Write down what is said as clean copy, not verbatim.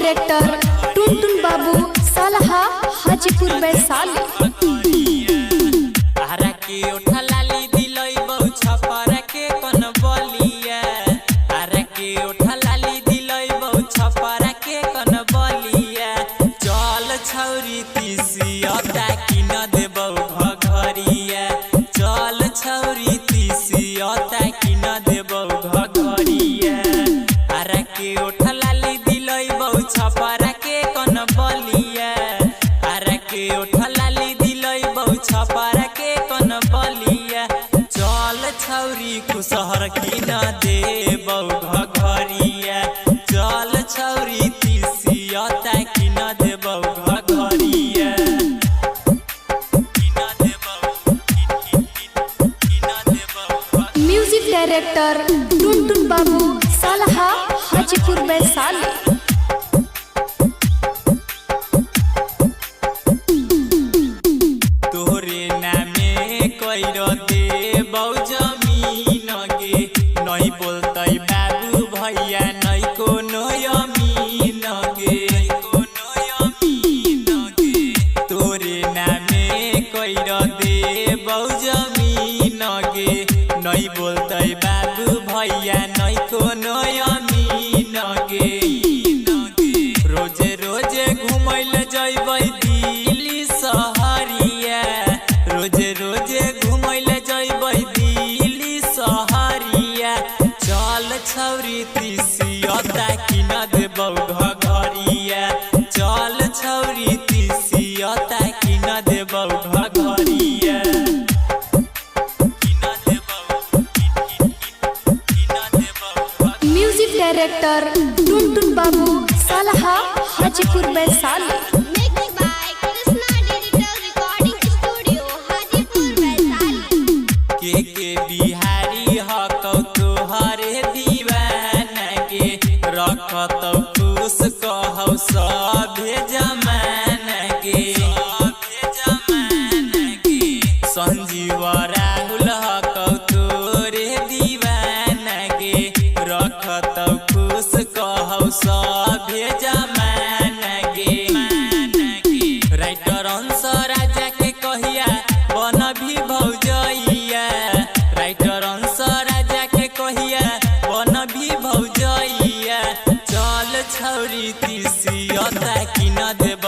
Director टुनटुन बाबू सालहा हाजीपुर वैशाली। छौरी तीसियता कि न देबौ घघरिया, चल छौरी तीसियता कि न देबौ घघरिया। आरा के ओठ लाली दिलैबौ छपरा के कन बलिया, आरा के ओठ लाली दिलैबौ छपरा के कन बलिया। चल छौरी कुसहर कि न देबौ घघरिया, चल छौरी तीसियता कि न देबौ डायरेक्टर टुनटुन बाबू सालहा हाजीपुर वैशाली। तोरे नामे कइर देबौ जमीन गे, नहीं बोलतै बाबू भैया नहीं कोनो यमीन गे, तोरे नामे कइर देबौ जमीन गे, नहीं बोलतै बाबू भैया नहीं कोनो यमीन गे। रोजे रोजे घुमैल जइबै दिल्ली सहरिया, रोजे रोजे घुमैल जइबै दिल्ली सहरिया। चल छौरी तीसियता कि न देबौ घघरिया, चल छौरी तीसियता कि न देबौ घघरिया। डायरेक्टर टुनटुन बाबू सालहा हाजीपुर वैशाली। के बिहारी हकौ तोहरे दीवाना गे, रखतौ खुश कहौ सभे जमाना गे। संजीव राहुल हकौ तोरे दीवाना गे, रखतौ खुश कहौ सभे जमाना गे। राइटर अंश राजा के कहिया बन भी भौजैया, राइटर अंश राजा के कहिया बन भी भौजैया। चल छौरी तीसियता कि न देबौ